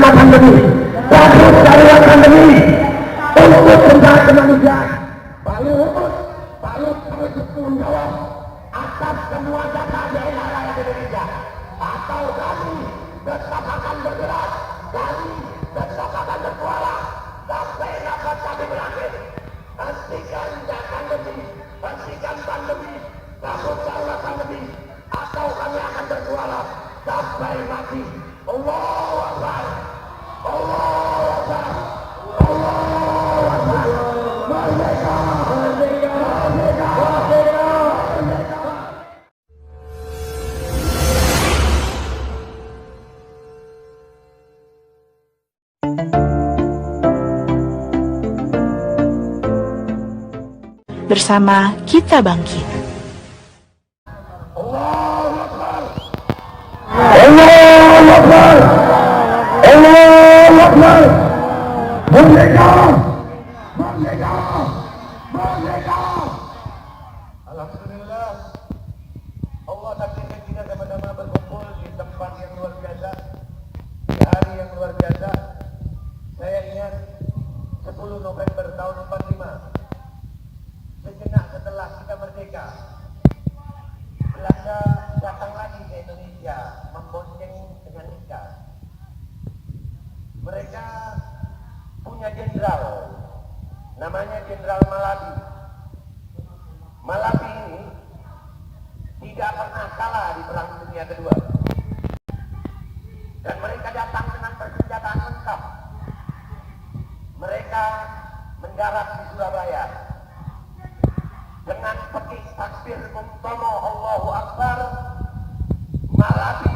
pandemi, cabut darurat pandemi untuk kembali kemanusiaan. Pak Luhut harus bertanggung jawab atas semua data DNA rakyat Indonesia. Atau kami tetap akan bergerak, kami tetap akan bersuara sampai dapat kami berakhir. Hentikan pandemi, hentikan pandemi, cabut darurat pandemi, atau kami akan bersuara sampai mati. Allahu Akbar, Allahu Akbar, Allahu Akbar. Merdeka, merdeka, merdeka, merdeka, merdeka. Bersama kita bangkit. Allahu Akbar, Allahu Akbar, Allahu Akbar. Merdeka, merdeka, merdeka. Alhamdulillah, Allah takdirkan kita sama-sama berkumpul di tempat yang luar biasa, di hari yang luar biasa. Saya ingat 10 November tahun 45, sejenak setelah kita merdeka, Belanda datang lagi ke Indonesia membonceng dengan nikah. Mereka punya jenderal, namanya Jenderal Malabi. Malabi ini tidak pernah kalah di Perang Dunia Kedua. Dan mereka datang dengan persenjataan lengkap. Mereka mendarat di Surabaya dengan petik takbir umtomo Allahu Akbar. Malabi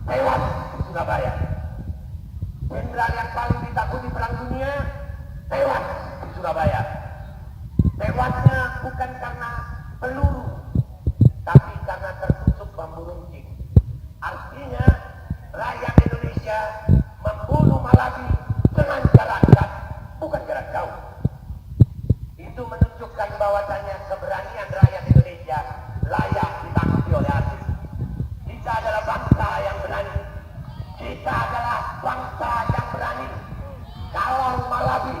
tewas di Surabaya. Jenderal yang paling ditakuti Perang Dunia tewas di Surabaya. Tewasnya bukan karena peluru, tapi karena tertusuk bambu runcing. Artinya rakyat Indonesia membunuh Malabi dengan jarak dekat, bukan jarak jauh. Itu menunjukkan bahwasannya keberanian rakyat Indonesia layak ditakuti oleh asing. Kita adalah bangsa yang berani. Kita adalah bangsa yang berani. Kalau Malabi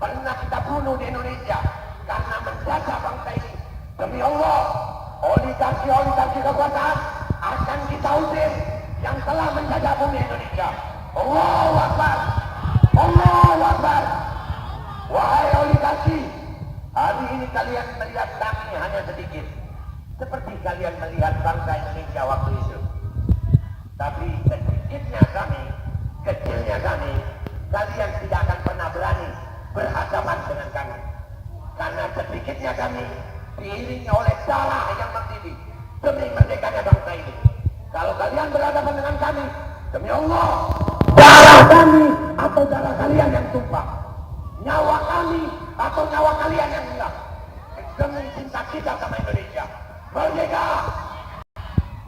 pernah kita bunuh di Indonesia karena menjaga bangsa ini, demi Allah, oligarki kekuasaan akan kita usir yang telah menjaga bumi Indonesia. Allahu Akbar, Allahu Akbar. Wahai oligarki, hari ini kalian melihat kami hanya sedikit, seperti kalian melihat bangsa Indonesia waktu itu. Tapi sedikitnya kami, kecilnya kami, kalian tidak akan pernah berani berhadapan dengan kami. Karena sedikitnya kami diiringi oleh darah yang mendidih demi merdekanya bangsa ini. Kalau kalian berhadapan dengan kami, demi Allah, darah kami atau darah kalian yang tumpah, nyawa kami atau nyawa kalian yang hilang, demi cinta kita sama Indonesia merdeka.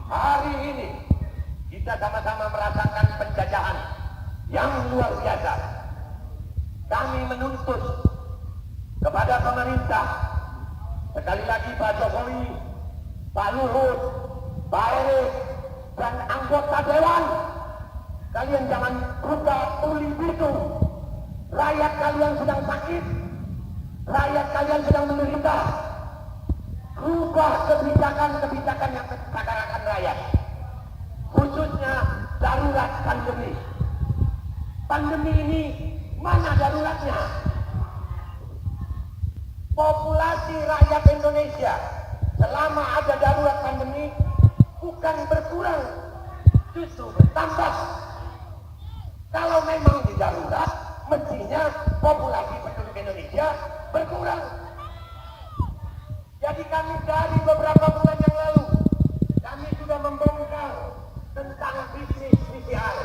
Hari ini kita sama-sama merasakan penjajahan yang luar biasa. Kami menuntut kepada pemerintah, sekali lagi Pak Jokowi, Pak Luhut, Pak Erik, dan anggota Dewan, kalian jangan buka tuli bisu. Rakyat kalian sedang sakit, rakyat kalian sedang menderita. Rubah kebijakan-kebijakan yang mensengsarakan rakyat, khususnya darurat pandemi. Pandemi ini mana daruratnya? Populasi rakyat Indonesia selama ada darurat pandemi bukan berkurang, justru bertambah. Kalau memang di darurat, mestinya populasi penduduk Indonesia berkurang. Jadi kami dari beberapa bulan yang lalu, kami sudah membongkar tentang bisnis PCR.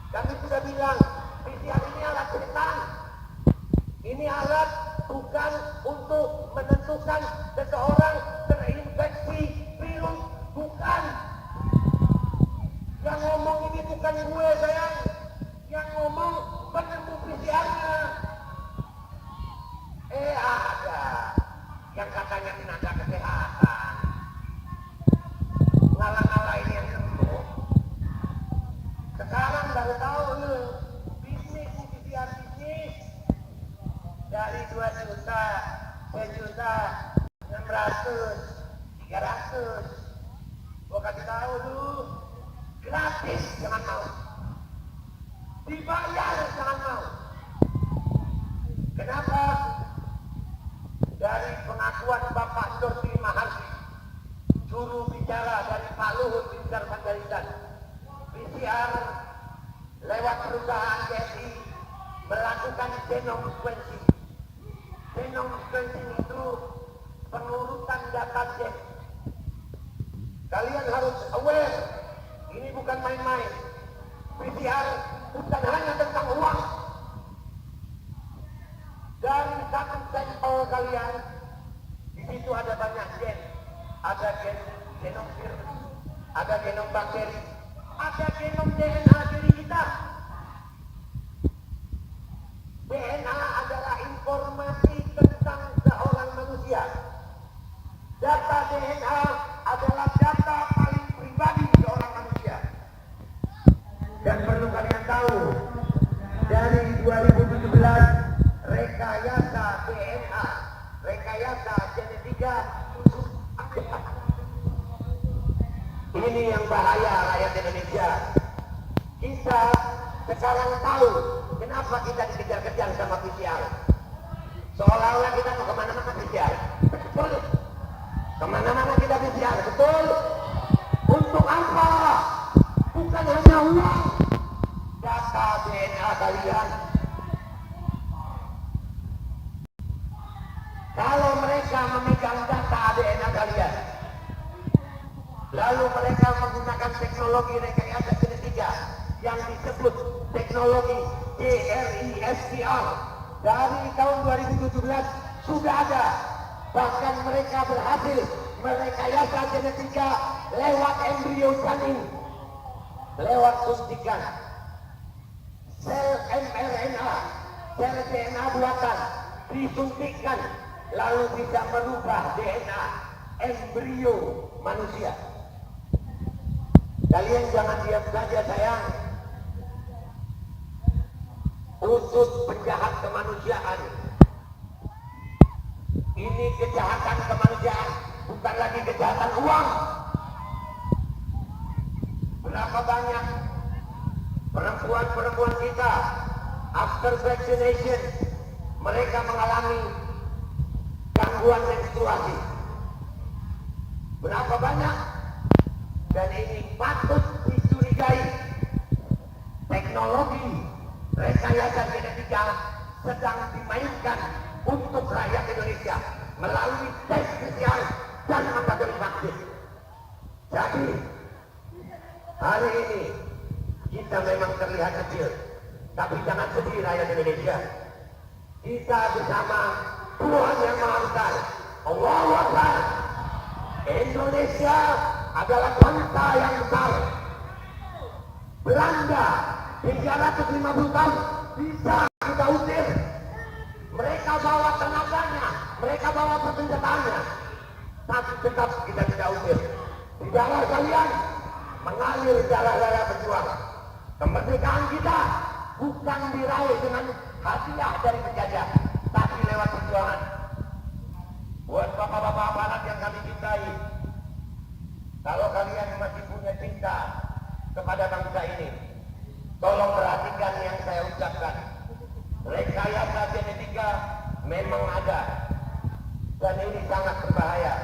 Kami sudah bilang, PCR ini alat setan. Ini alat bukan untuk menentukan seseorang terinfeksi virus, bukan. Yang ngomong ini bukan gue, sayang. Yang ngomong penemu PCR-nya. Ada yang katanya tenaga kesehatan, ngalah-ngalah ini yang sembuh. Sekarang baru tahu 300. Gua kasih tahu lu, gratis jangan mau, dibayar jangan mau. Kenapa? Dari pengakuan Bapak Dorti Mahardi, juru bicara dari Pak Luhut Binsar Panjaitan, PCR lewat perusahaan BSI melakukan genome sequencing. Genome sequencing itu pengurutan data gen. Kalian harus aware, ini bukan main-main. PCR bukan hanya tentang uang. Dari satu sampel kalian, di situ ada banyak gen. Ada genom virus, ada genom bakteri, ada genom DNA diri kita. DNA adalah informasi tentang seorang manusia. Data DNA adalah data paling pribadi seorang manusia. Dan perlu kalian tahu, dari 2017 rekayasa DNA, rekayasa genetika ini yang bahaya rakyat Indonesia. Kita sekarang tahu kenapa kita dikejar-kejar sama PCR. Seolah-olah kita mau kemana-mana PCR. Betul. Kemana-mana kita PCR. Betul. Untuk apa? Bukan hanya uang. Data DNA kalian. Kalau mereka memegang data DNA kalian, lalu mereka menggunakan teknologi rekayasa genetika yang disebut teknologi CRISPR dari tahun 2017 sudah ada. Bahkan mereka berhasil merekayasa genetika lewat embrio janin, lewat suntikan sel mRNA, sel DNA buatan disuntikkan, lalu bisa merubah DNA embrio manusia. Kalian jangan diam saja sayang. Usus penjahat kemanusiaan. Ini kejahatan kemanusiaan, bukan lagi kejahatan uang. Berapa banyak perempuan-perempuan kita after vaccination mereka mengalami gangguan menstruasi. Berapa banyak? Dan ini patut dicurigai. Teknologi rekayasa genetika sedang dimainkan untuk rakyat Indonesia melalui tes PCR dan kategori vaksin. Jadi hari ini kita memang terlihat kecil, tapi jangan sedih rakyat Indonesia. Kita bersama Tuhan Yang Maha Besar, Allahu Akbar. Indonesia adalah bangsa yang besar. Belanda 350 tahun bisa kita usir. Mereka bawa tenaganya, mereka bawa persenjataannya, tapi tetap kita tidak usir. Di darah kalian mengalir darah-darah berjuang. Kemerdekaan kita bukan diraih dengan hadiah dari penjajah, tapi lewat perjuangan. Buat bapak-bapak aparat yang kami cintai, kalau kalian masih punya cinta kepada bangsa ini, tolong perhatikan yang saya ucapkan. Rekayasa genetika memang ada, dan ini sangat berbahaya.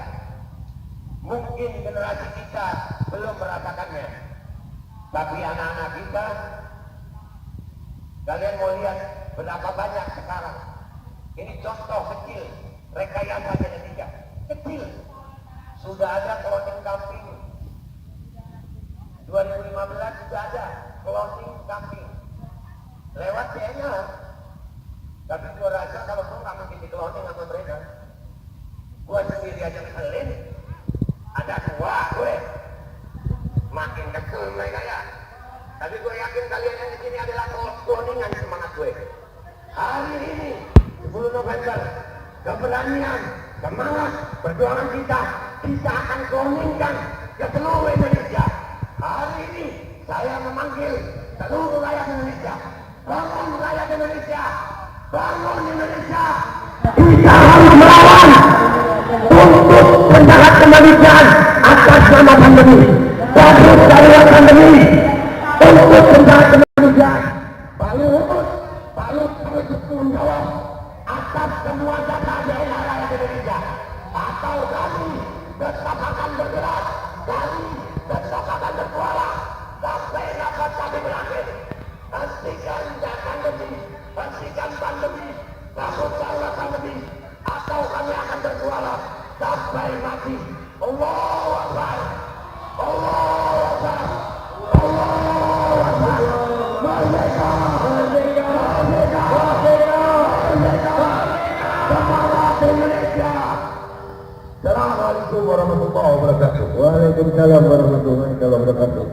Mungkin generasi kita belum merasakannya, tapi anak-anak kita, kalian mau lihat berapa banyak sekarang. Ini contoh kecil rekayasa genetika kecil. Sudah ada cloning kambing 2015, sudah ada cloning kambing lewat DNA. Tapi gua rasa kalau gua nggak mungkin di cloning sama mereka. Gua sendiri aja ngeselin, ada dua gue makin kesel mereka ya. Tapi gue yakin kalian yang di sini adalah cloningan semangat gue. Hari ini 10 November, keberanian, semangat, perjuangan kita akan cloningkan ke seluruh Indonesia. Hari ini saya memanggil seluruh rakyat Indonesia, bangun rakyat Indonesia, bangun Indonesia. Kita harus melawan untuk mendapat kemanusiaan atas nama pandemi, cabut dari pandemi untuk mendapat kemanusiaan. Pak Luhut harus bertanggung jawab atas semua data daerah rakyat Indonesia. Atau kami tetap akan bergerak, kami tetap akan bersuara sampai dapat kami berakhir. Hentikan pandemi, cabut dari pandemi, atau kami akan bersuara sampai mati. Allahu Akbar, Allahu Akbar, Allahu Akbar. Merdeka, merdeka, merdeka, merdeka, merdeka. Semangat Indonesia. Assalamualaikum warahmatullahi wabarakatuh. Waalaikumsalam warahmatullahi wabarakatuh.